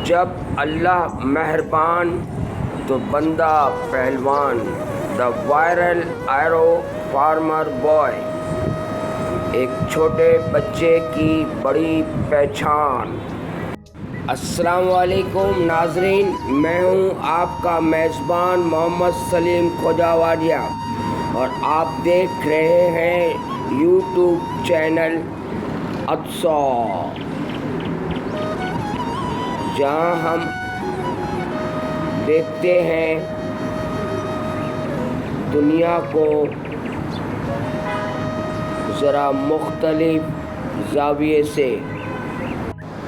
جب اللہ مہربان تو بندہ پہلوان، دا وائرل ایرو فارمر بوائے، ایک چھوٹے بچے کی بڑی پہچان۔ السلام علیکم ناظرین، میں ہوں آپ کا میزبان محمد سلیم کھوجاواڈیا اور آپ دیکھ رہے ہیں یوٹیوب چینل ادسا، جہاں ہم دیکھتے ہیں دنیا کو ذرا مختلف زاویے سے۔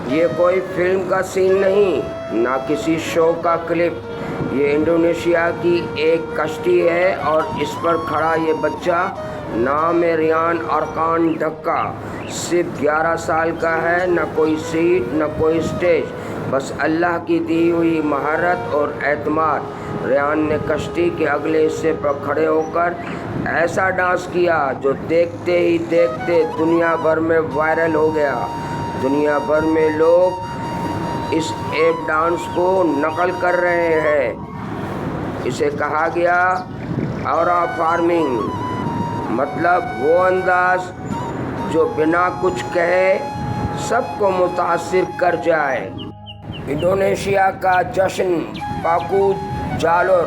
یہ کوئی فلم کا سین نہیں، نہ کسی شو کا کلپ، یہ انڈونیشیا کی ایک کشتی ہے اور اس پر کھڑا یہ بچہ نام ہے ریان ارکان ڈھکا، صرف 11 سال کا ہے، نہ کوئی سیٹ نہ کوئی سٹیج، بس اللہ کی دی ہوئی مہارت اور اعتماد۔ ریان نے کشتی کے اگلے حصے پر کھڑے ہو کر ایسا ڈانس کیا جو دیکھتے ہی دیکھتے دنیا بھر میں وائرل ہو گیا۔ دنیا بھر میں لوگ اس ایپ ڈانس کو نقل کر رہے ہیں۔ اسے کہا گیا اورا فارمنگ، مطلب وہ انداز جو بنا کچھ کہے سب کو متاثر کر جائے۔ انڈونیشیا کا جشن پاکو جالور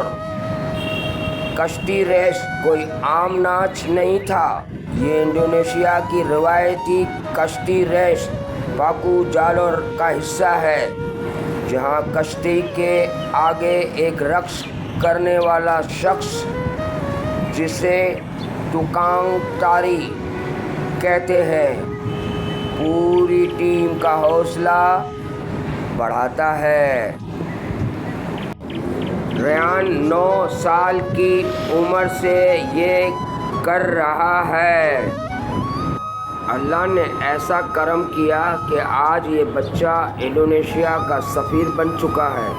کشتی ریس کوئی عام ناچ نہیں تھا، یہ انڈونیشیا کی روایتی کشتی ریس پاکو جالور کا حصہ ہے، جہاں کشتی کے آگے ایک رقص کرنے والا شخص جسے ٹوکانگ تاری کہتے ہیں پوری ٹیم کا حوصلہ بڑھاتا ہے۔ ریان 9 سال کی عمر سے یہ کر رہا ہے۔ اللہ نے ایسا کرم کیا کہ آج یہ بچہ انڈونیشیا کا سفیر بن چکا ہے،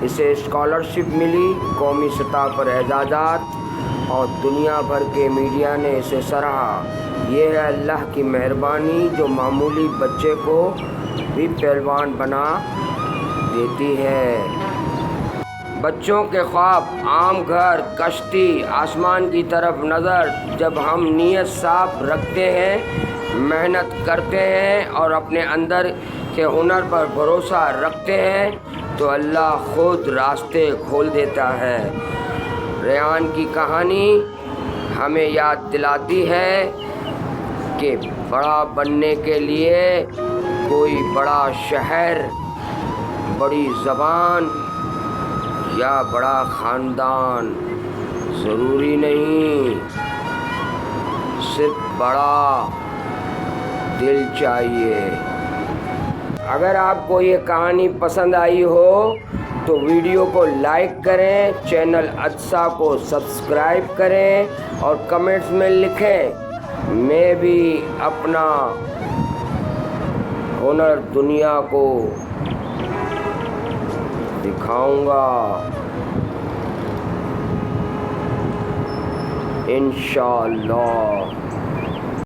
اسے اسکالرشپ ملی، قومی سطح پر اعزازات اور دنیا بھر کے میڈیا نے اسے سراہا۔ یہ ہے اللہ کی مہربانی جو معمولی بچے کو بھی پہلوان بنا دیتی ہے۔ بچوں کے خواب، عام گھر، کشتی، آسمان کی طرف نظر، جب ہم نیت صاف رکھتے ہیں، محنت کرتے ہیں اور اپنے اندر کے ہنر پر بھروسہ رکھتے ہیں تو اللہ خود راستے کھول دیتا ہے۔ ریان کی کہانی ہمیں یاد دلاتی ہے کہ بڑا بننے کے لیے کوئی بڑا شہر، بڑی زبان یا بڑا خاندان ضروری نہیں، صرف بڑا دل چاہیے۔ اگر آپ کو یہ کہانی پسند آئی ہو تو ویڈیو کو لائک کریں، چینل ادسا کو سبسکرائب کریں اور کمنٹس میں لکھیں، میں بھی اپنا ہنر دنیا کو دکھاؤں گا انشاءاللہ۔